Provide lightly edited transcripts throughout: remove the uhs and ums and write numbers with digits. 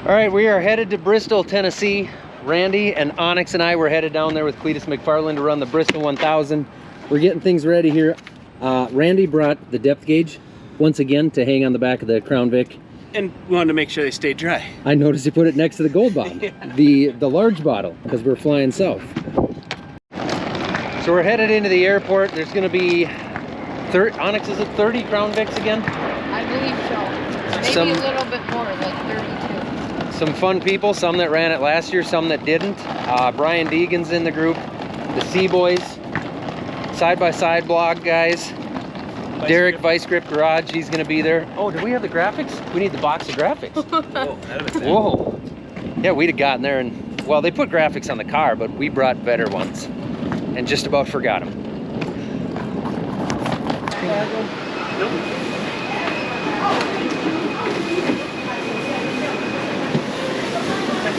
All right, we are headed to Bristol, Tennessee. Randy and Onyx and I were headed down there with Cleetus McFarland to run the Bristol 1000. We're getting things ready here. Randy brought the depth gauge once again to hang on the back of the Crown Vic. And we wanted to make sure they stayed dry. I noticed he put it next to the gold bottle, yeah. the large bottle, because we're flying south. So we're headed into the airport. There's going to be, Onyx, is it 30 Crown Vics again? I believe so. Maybe a little bit more, like 32. Some fun people, some that ran it last year, some that didn't. Brian Deegan's in the group, the C-Boys, side-by-side blog guys. Derek, Vice Grip Garage, he's going to be there. Oh, do we have the graphics? We need the box of graphics. Whoa. Yeah, we'd have gotten there and, well, they put graphics on the car, but we brought better ones and just about forgot them.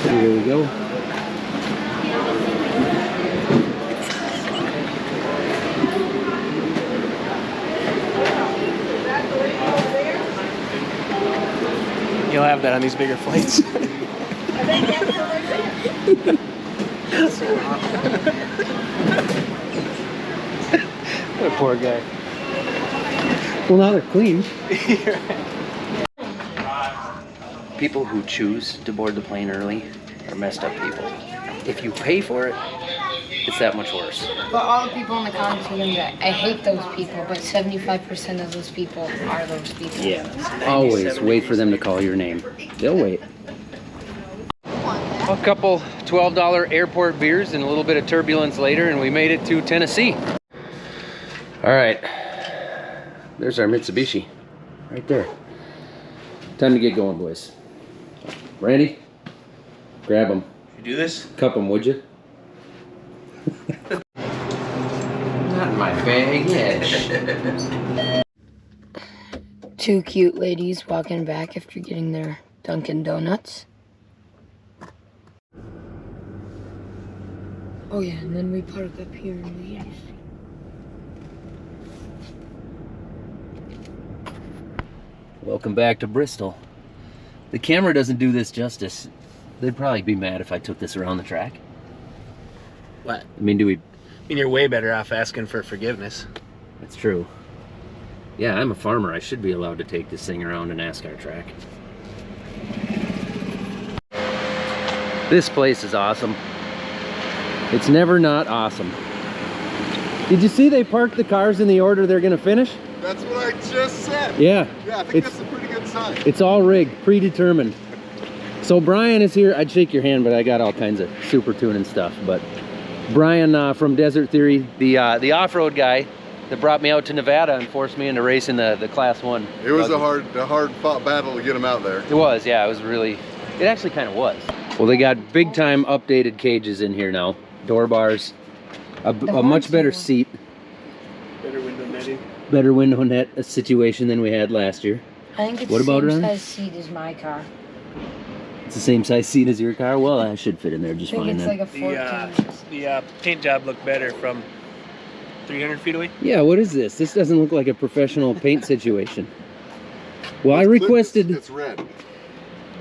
Here we go. You'll have that on these bigger flights. What a poor guy. Well, now they're clean. People who choose to board the plane early are messed up people. If you pay for it, it's that much worse. But all the people in the comments are going to be like, I hate those people, but 75% of those people are those people. Yeah, always wait for them to call your name. They'll wait. A couple $12 airport beers and a little bit of turbulence later, and we made it to Tennessee. All right, there's our Mitsubishi, right there. Time to get going, boys. Randy, grab them. You do this? Cup them, would you? Not in my baggage. Two cute ladies walking back after getting their Dunkin' Donuts. Oh yeah, and then we park up here in the east. Welcome back to Bristol. The camera doesn't do this justice. They'd probably be mad if I took this around the track. What? I mean, do we... I mean, you're way better off asking for forgiveness. That's true. Yeah, I'm a farmer. I should be allowed to take this thing around and NASCAR track. This place is awesome. It's never not awesome. Did you see they parked the cars in the order they're going to finish? That's what I just said. Yeah. Yeah, I think that's a pretty good sign. It's all rigged, predetermined. So Brian is here. I'd shake your hand, but I got all kinds of super tuning stuff. But Brian from Desert Theory, the off-road guy that brought me out to Nevada and forced me into racing the Class 1. It was a hard fought battle to get him out there. It was, yeah. It was really, it actually kind of was. Well, they got big time updated cages in here now. Door bars, a much better seat. Better window netting. Better window net situation than we had last year. I think it's what about the same it, size seat as my car. It's the same size seat as your car? Well, I should fit in there just fine then. I think it's like a 14. The paint job looked better from 300 feet away. Yeah, what is this? This doesn't look like a professional paint situation. Well, I requested... It's red.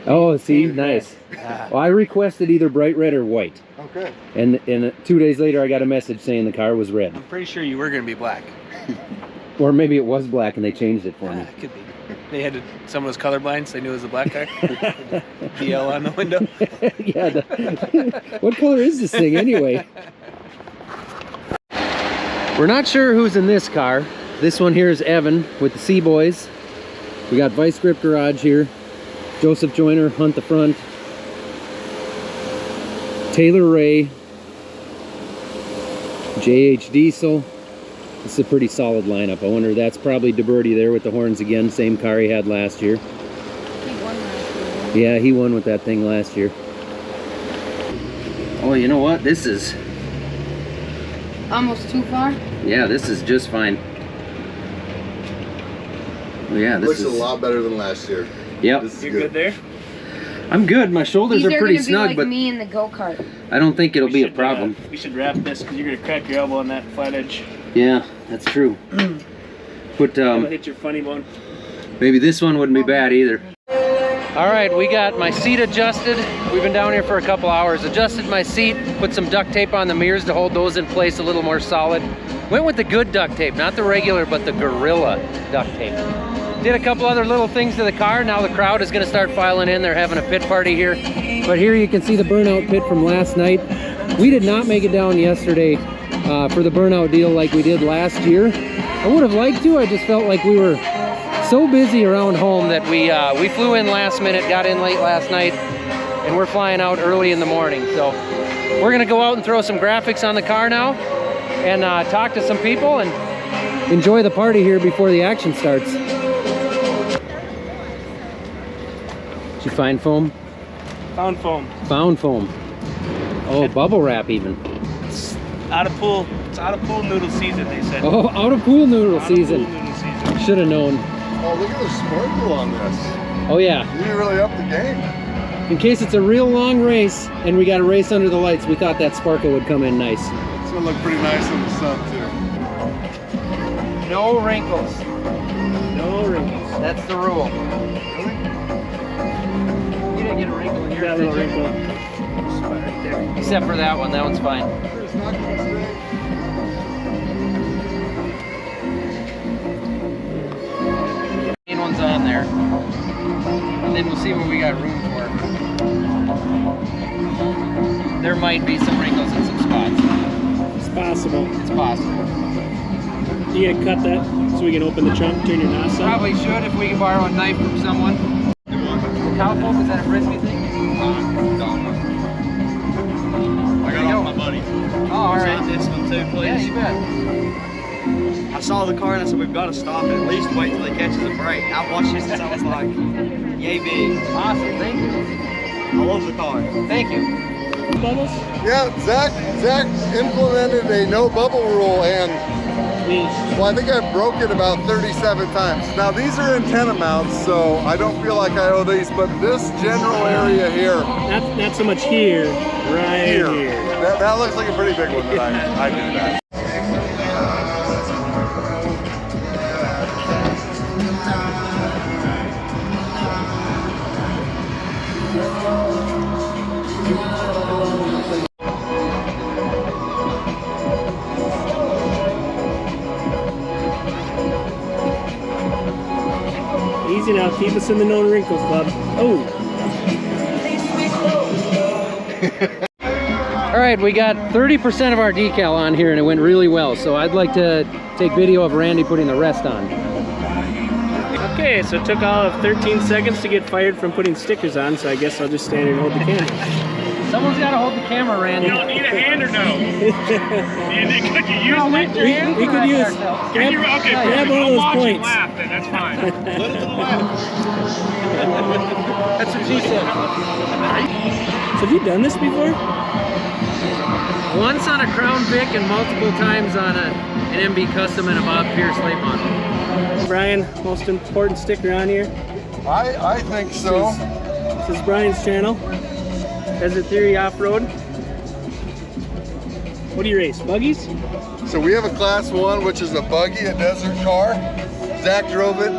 Oh, see? Nice. Well, I requested either bright red or white. Okay. And 2 days later, I got a message saying the car was red. I'm pretty sure you were going to be black. Or maybe it was black and they changed it for me. Could be. They had to, someone was colorblind, so they knew it was a black car. DL on the window. Yeah. What color is this thing anyway? We're not sure who's in this car. This one here is Evan with the C-Boys. We got Vice Grip Garage here. Joseph Joyner, Hunt the Front. Taylor Ray. JH Diesel. It's a pretty solid lineup. I wonder, that's probably DeBerti there with the horns again. Same car he had last year. He won last year. Yeah, he won with that thing last year. Oh, you know what? This is... Almost too far? Yeah, this is just fine. Oh, yeah, this looks is... a lot better than last year. Yep. You're good there? I'm good. My shoulders These are pretty gonna be snug, like but me in the go-kart. I don't think it'll be a problem. We should wrap this because you're going to crack your elbow on that flat edge. Yeah, that's true. But It'll hit your funny bone. maybe this one wouldn't be bad either. All right, we got my seat adjusted. We've been down here for a couple hours. Adjusted my seat, put some duct tape on the mirrors to hold those in place a little more solid. Went with the good duct tape, not the regular, but the Gorilla duct tape. Did a couple other little things to the car. Now the crowd is gonna start filing in. They're having a pit party here. But here you can see the burnout pit from last night. We did not make it down yesterday for the burnout deal like we did last year. I would have liked to, I just felt like we were so busy around home that we flew in last minute, got in late last night, and we're flying out early in the morning. So we're gonna go out and throw some graphics on the car now and talk to some people and enjoy the party here before the action starts. Did you find foam? Found foam. Found foam. Oh, bubble wrap even. It's out of pool noodle season, they said. Oh, out of pool noodle season. Should have known. Oh, look at the sparkle on this. Oh yeah. You really upped the game. In case it's a real long race and we got a race under the lights, we thought that sparkle would come in nice. It's gonna look pretty nice in the sun too. No wrinkles. No wrinkles. That's the rule. You didn't get a wrinkle in yours, did you? Right there. Except for that one. That one's fine. It's not gonna stay. Main one's on there. And then we'll see what we got room for. There might be some wrinkles in some spots. It's possible. It's possible. You gonna cut that so we can open the trunk, turn your nos on? Probably should if we can borrow a knife from someone. The cow poke, is that a frisbee thing? I got off my buddy. Oh, all right. This one too, please. Yeah, you bet. I saw the car and I said, we've got to stop it. At least wait till he catches a break. I've watched this since I was like, yay big. Awesome, thank you. I love the car. Thank you. Bubbles? Yeah, Zach implemented a no bubble rule, and well, I think I broke it about 37 times. Now these are antenna mounts, so I don't feel like I owe these, but this general area here, Not so much here, right here. that looks like a pretty big one that I do that. Easy now, keep us in the known wrinkles club. Oh! All right, we got 30% of our decal on here and it went really well. So I'd like to take video of Randy putting the rest on. Okay, so it took all of 13 seconds to get fired from putting stickers on, so I guess I'll just stand here and hold the camera. Someone's got to hold the camera, Randy. You don't need a hand or no? Could you use No, your hand? We could use, Can you, okay, grab one of I'll those watch points. and laugh then, that's fine. That's what she said. So have you done this before? Once on a Crown Vic and multiple times on an MB Custom and a Bob Pierce late model. Brian, most important sticker on here. I think so. This is Brian's channel. Desert Theory Off-Road. What do you race? Buggies? So we have a class 1, which is a buggy, a desert car. Zach drove it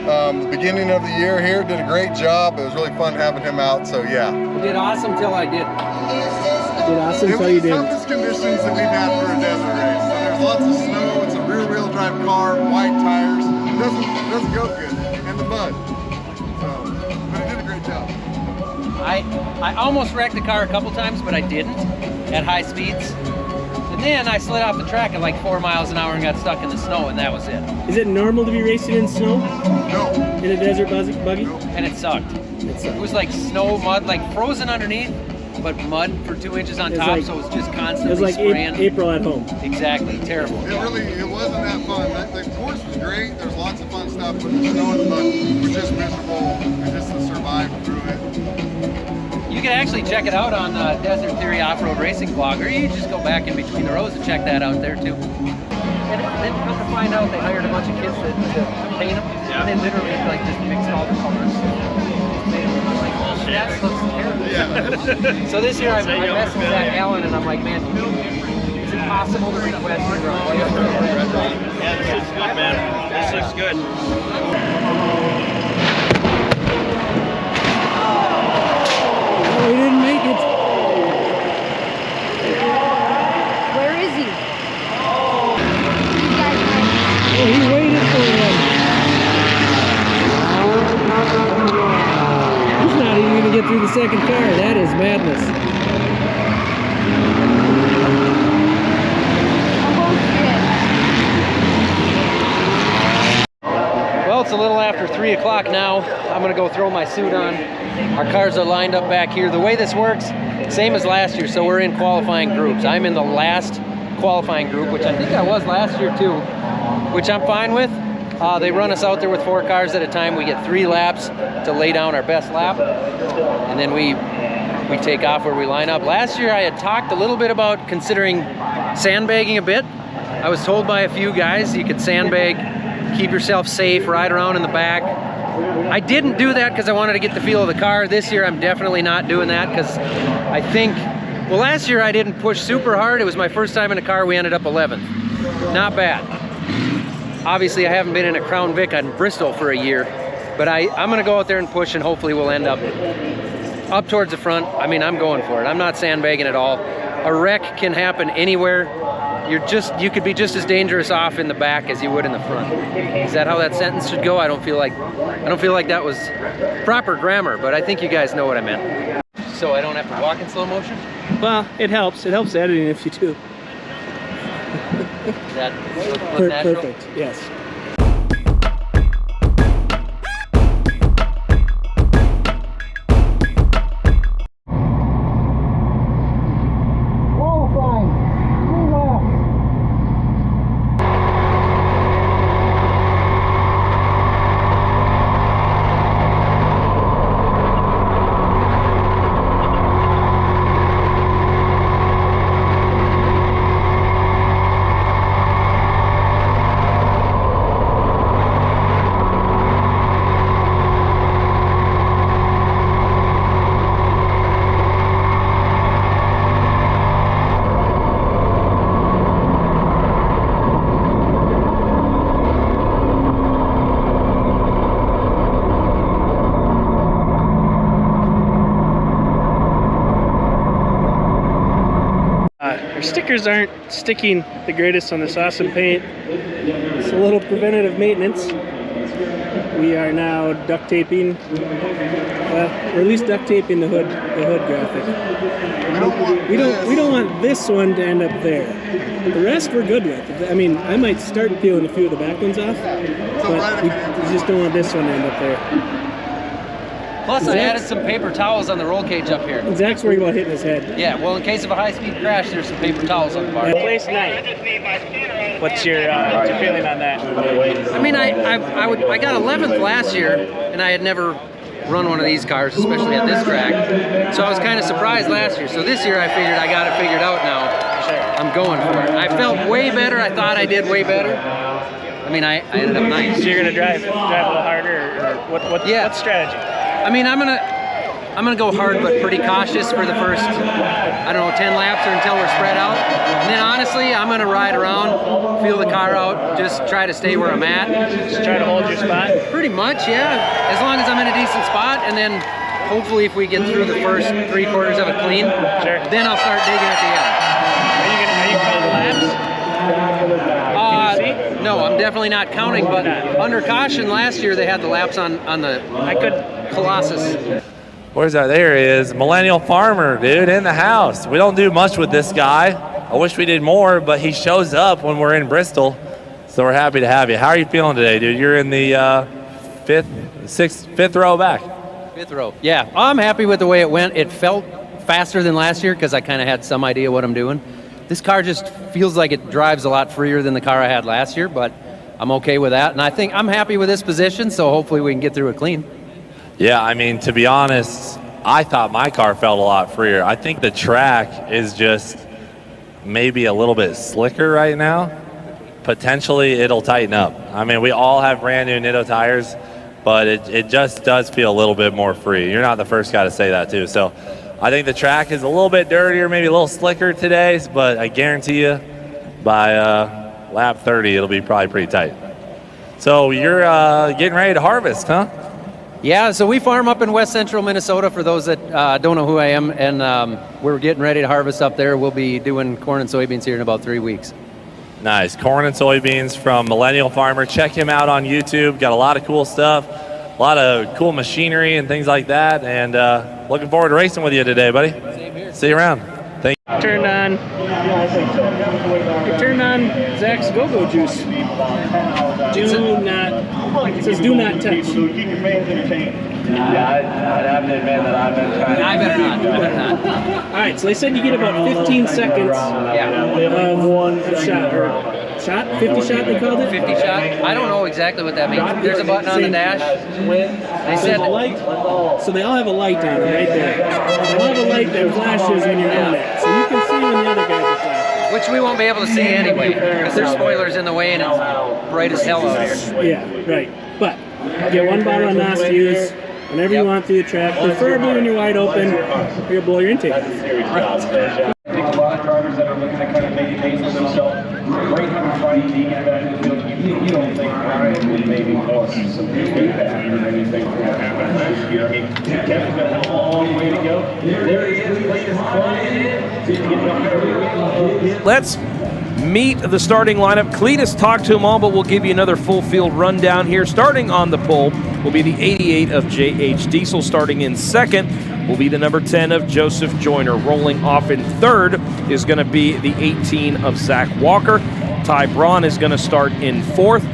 the beginning of the year here, did a great job. It was really fun having him out, so yeah. I did awesome till I did. Did awesome It until was you the didn't. toughest conditions that we've had for a desert race. So there's lots of snow, it's a rear-wheel drive car, white tires. It doesn't go good, and the mud. So, but he did a great job. I almost wrecked the car a couple times, but I didn't at high speeds. And then I slid off the track at like 4 miles an hour and got stuck in the snow, and that was it. Is it normal to be racing in snow? No. In a desert buggy? No. And it sucked. It was like snow, mud, like frozen underneath, but mud for 2 inches on It was top, like- so it was just It constantly was like spraying. April at home. Exactly, terrible. It wasn't that fun. The course was great. There's lots of fun stuff, but the snow and the mud was just miserable. We just survived through it. You can actually check it out on Desert Theory Off-Road Racing blog, or you just go back in between the rows and check that out there too. And then come to find out they hired a bunch of kids to paint them, and they literally like just mixed all the colors. Made them look like, that looks terrible. Yeah. So this year I messed with that Alan, and I'm like, man, is it possible to request your Yeah, this looks good, man. This looks good. get through the second car. That is madness. Well, it's a little after 3 o'clock now. I'm gonna go throw my suit on. Our cars are lined up back here. The way this works, same as last year, so we're in qualifying groups. I'm in the last qualifying group, which I think I was last year too, which I'm fine with. They run us out there with 4 cars at a time. We get 3 laps to lay down our best lap, and then we take off where we line up. Last year I had talked a little bit about considering sandbagging a bit. I was told by a few guys you could sandbag, keep yourself safe, ride around in the back. I didn't do that because I wanted to get the feel of the car. This year I'm definitely not doing that because I think, well, last year I didn't push super hard. It was my first time in a car. We ended up 11th. Not bad. Obviously I haven't been in a Crown Vic on Bristol for a year, but I'm gonna go out there and push, and hopefully we'll end up towards the front. I mean, I'm going for it. I'm not sandbagging at all. A wreck can happen anywhere. You could be just as dangerous off in the back as you would in the front. Is that how that sentence should go? I don't feel like that was proper grammar, but I think you guys know what I meant. So I don't have to walk in slow motion? Well, it helps. It helps editing if you do. Is that look natural? Perfect, yes. Our stickers aren't sticking the greatest on this awesome paint. It's a little preventative maintenance. We are now duct taping, or at least duct taping the hood graphic. We don't want this one to end up there. The rest we're good with. I mean, I might start peeling a few of the back ones off, but we just don't want this one to end up there. Plus, I added some paper towels on the roll cage up here. Zach's worried about hitting his head. Yeah, well, in case of a high-speed crash, there's some paper towels on the bar. Place 9. What's your feeling on that? I mean, I got 11th last year, and I had never run one of these cars, especially at this track. So I was kind of surprised last year. So this year, I figured I got it figured out now. Sure. I'm going for it. I felt way better. I thought I did way better. I mean, I ended up nice. So you're gonna drive a little harder, or what strategy? I mean, I'm gonna go hard but pretty cautious for the first, I don't know, 10 laps or until we're spread out. And then honestly, I'm gonna ride around, feel the car out, just try to stay where I'm at. Just try to hold your spot? Pretty much, yeah. As long as I'm in a decent spot, and then hopefully if we get through the first 3/4 of it clean, sure, then I'll start digging at the end. Are you counting laps? No, I'm definitely not counting, but under caution last year they had the laps on the Colossus. Where's that? There he is. Millennial Farmer, dude, in the house. We don't do much with this guy. I wish we did more, but he shows up when we're in Bristol, so we're happy to have you. How are you feeling today, dude? You're in the fifth row back. Fifth row. Yeah, I'm happy with the way it went. It felt faster than last year because I kind of had some idea what I'm doing. This car just feels like it drives a lot freer than the car I had last year, but I'm okay with that. And I think I'm happy with this position, so hopefully we can get through it clean. Yeah, I mean, to be honest, I thought my car felt a lot freer. I think the track is just maybe a little bit slicker right now. Potentially it'll tighten up. I mean, we all have brand new Nitto tires, but it just does feel a little bit more free. You're not the first guy to say that too. So I think the track is a little bit dirtier, maybe a little slicker today, but I guarantee you by lap 30, it'll be probably pretty tight. So you're getting ready to harvest, huh? Yeah, so we farm up in west central Minnesota, for those that don't know who I am, and we're getting ready to harvest up there. We'll be doing corn and soybeans here in about 3 weeks. Nice. Corn and soybeans from Millennial Farmer. Check him out on YouTube. Got a lot of cool stuff. lot of cool machinery and things like that. And looking forward to racing with you today, buddy. Same here. See you around. Thank you. Turned on. It turned on Zach's go-go juice. Do not. It says do not touch. Yeah, I'd have to admit that I've been trying. I better not. All right, so they said you get about 15 seconds of shot. Or shot? 50 shot they called it? 50 shot? I don't know exactly what that means. There's a button on the dash. They said light. So they all have a light on them right there. They all have a light that flashes when you're on it. So you can see when the other guys are flashing. which we won't be able to see anyway, because there's spoilers in the way and it's bright as hell out here. Yeah, right. But get one bottle of NOS to use whenever you want through the track, preferably when you're wide open, or you'll blow your intake off. I think a lot of drivers that are looking to kind of make a name for themselves, great having Brian Deegan back in the field. You don't think Brian would maybe cause some impact or anything from what happened last year. I mean, Kevin's got a long way to go. There he is, Cleetus McFarland. Let's meet the starting lineup. Cleetus talked to them all, but we'll give you another full field rundown here. Starting on the pole will be the 88 of J.H. Diesel. Starting in second will be the number 10 of Joseph Joyner. Rolling off in third is going to be the 18 of Zach Walker. Ty Braun is going to start in fourth.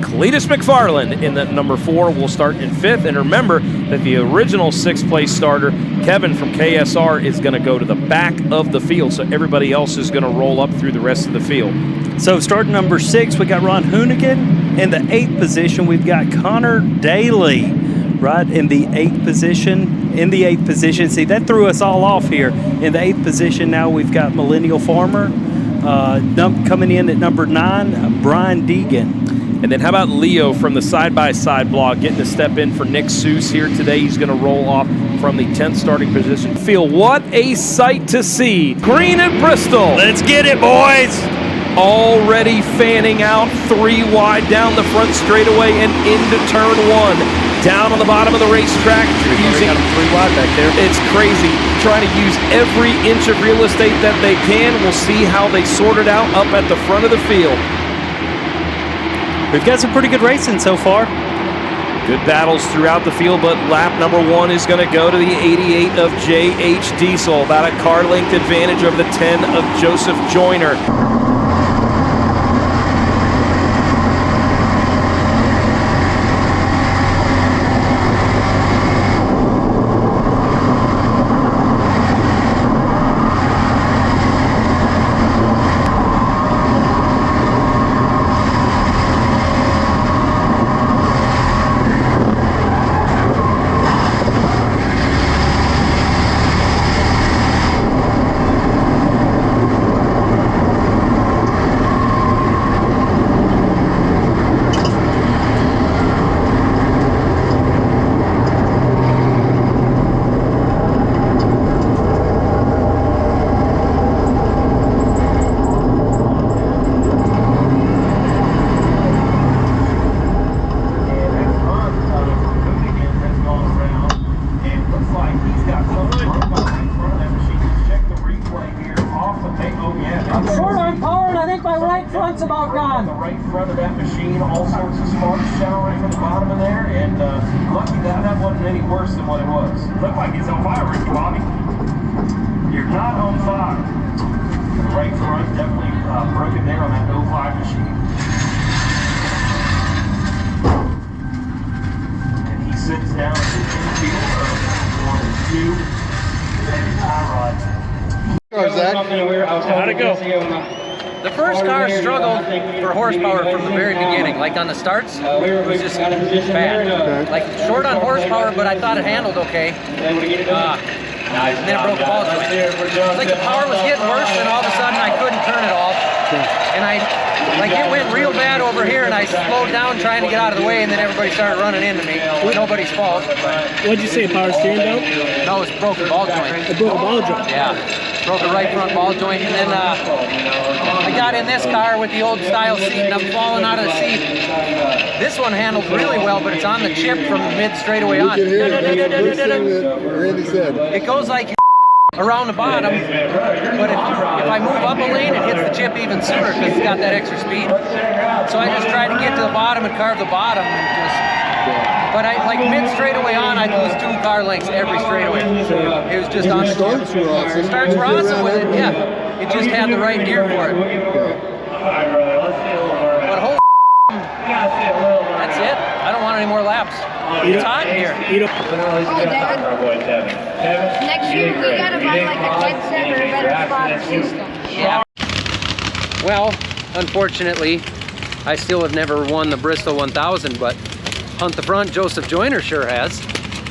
Cleetus McFarland in the number 4 will start in fifth. And remember that the original sixth place starter, Kevin from KSR, is going to go to the back of the field. So everybody else is going to roll up through the rest of the field. So starting number 6, we got Ron Hoonigan. In the 8th position, we've got Connor Daly, right in the 8th position. See, that threw us all off here. In the 8th position now, we've got Millennial Farmer. Coming in at number 9, Brian Deegan. And then how about Leo from the side-by-side blog getting to step in for Nick Seuss here today. He's going to roll off from the 10th starting position. Feel what a sight to see. Green at Bristol. Let's get it, boys. Already fanning out 3 wide down the front straightaway and into turn 1. Down on the bottom of the racetrack. Using 3 wide back there. It's crazy. Trying to use every inch of real estate that they can. We'll see how they sort it out up at the front of the field. We've got some pretty good racing so far. Good battles throughout the field, but lap number 1 is going to go to the 88 of J.H. Diesel. About a car length advantage over the 10 of Joseph Joyner. How'd it go? The first car struggled for horsepower from the very beginning. Like on the starts, it was just bad. Like short on horsepower, but I thought it handled okay. And then it broke the ball joint. It was like the power was getting worse, and all of a sudden I couldn't turn it off. And it went real bad over here, and I slowed down trying to get out of the way, and then everybody started running into me. Nobody's fault. What'd you say, power steering belt? No, it's broken ball joint. A broken ball joint? Yeah. Broke the right front ball joint, and then I got in this car with the old style seat, and I'm falling out of the seat. This one handled really well, but it's on the chip from the mid straightaway on. It goes like around the bottom, but if I move up a lane, it hits the chip even sooner because it's got that extra speed. So I just tried to get to the bottom and carve the bottom, and just But I like mid straightaway on, I'd lose 2 car lengths every straightaway. It was just on the starts were awesome. Starts were awesome with it, yeah. It just had the right gear for it. But holy that's it. I don't want any more laps. It's hot in here. Oh, Dad. Next year we gotta buy like a headset or a better spotter system. Yeah. Well, unfortunately, I still have never won the Bristol 1000, but Hunt the Front, Joseph Joyner sure has.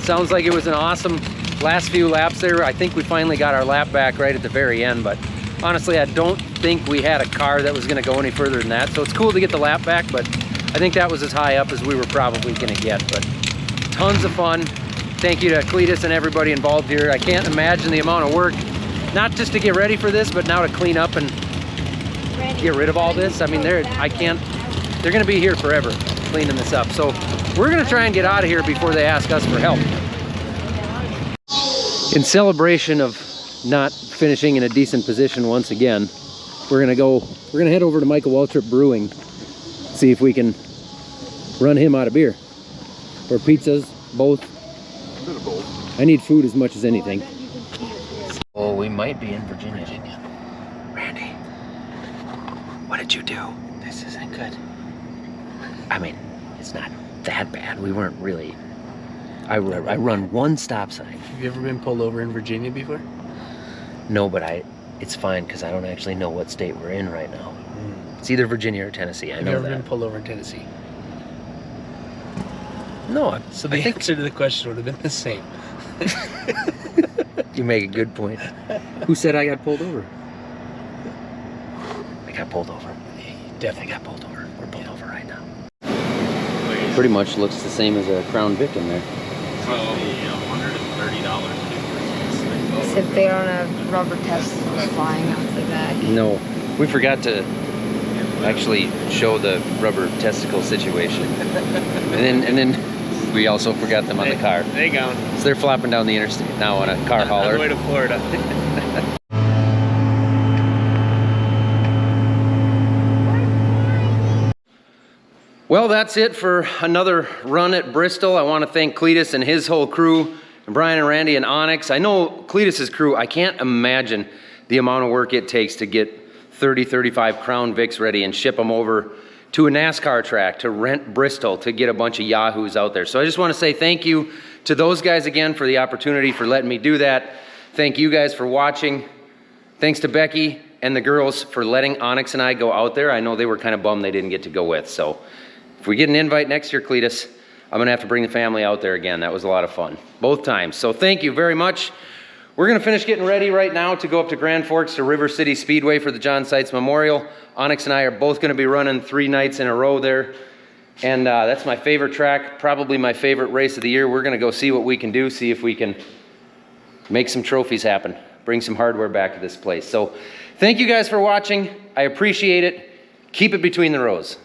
Sounds like it was an awesome last few laps there. I think we finally got our lap back right at the very end, but honestly, I don't think we had a car that was gonna go any further than that. So it's cool to get the lap back, but I think that was as high up as we were probably gonna get, but tons of fun. Thank you to Cleetus and everybody involved here. I can't imagine the amount of work, not just to get ready for this, but now to clean up and get rid of all this. I mean, they're gonna be here forever cleaning this up. So we're gonna try and get out of here before they ask us for help. In celebration of not finishing in a decent position once again, we're gonna head over to Michael Waltrip Brewing, see if we can run him out of beer or pizzas, both. I need food as much as anything. Oh, we might be in Virginia. Randy, what did you do? This isn't good. I mean, it's not that bad. We weren't really. I run one stop sign. Have you ever been pulled over in Virginia before? No, but it's fine because I don't actually know what state we're in right now. It's either Virginia or Tennessee. I know that. Have you ever been pulled over in Tennessee? No. So the answer to the question would have been the same. You make a good point. Who said I got pulled over? I got pulled over. Definitely got pulled over. We're pulled over right now. Pretty much looks the same as a Crown Vic in there. $130. Except they don't have rubber testicles flying out the back. No, we forgot to actually show the rubber testicle situation. and then we also forgot them on the car. They gone. So they're flopping down the interstate now on a car hauler. On the way to Florida. Well, that's it for another run at Bristol. I want to thank Cleetus and his whole crew, and Brian and Randy and Onyx. I know Cleetus's crew, I can't imagine the amount of work it takes to get 30, 35 Crown Vics ready and ship them over to a NASCAR track, to rent Bristol, to get a bunch of yahoos out there. So I just want to say thank you to those guys again for the opportunity, for letting me do that. Thank you guys for watching. Thanks to Becky and the girls for letting Onyx and I go out there. I know they were kind of bummed they didn't get to go with. So if we get an invite next year, Cleetus, I'm gonna have to bring the family out there again. That was a lot of fun, both times. So thank you very much. We're gonna finish getting ready right now to go up to Grand Forks to River City Speedway for the John Seitz Memorial. Onyx and I are both gonna be running 3 nights in a row there. And that's my favorite track, probably my favorite race of the year. We're gonna go see what we can do, see if we can make some trophies happen, bring some hardware back to this place. So thank you guys for watching. I appreciate it. Keep it between the rows.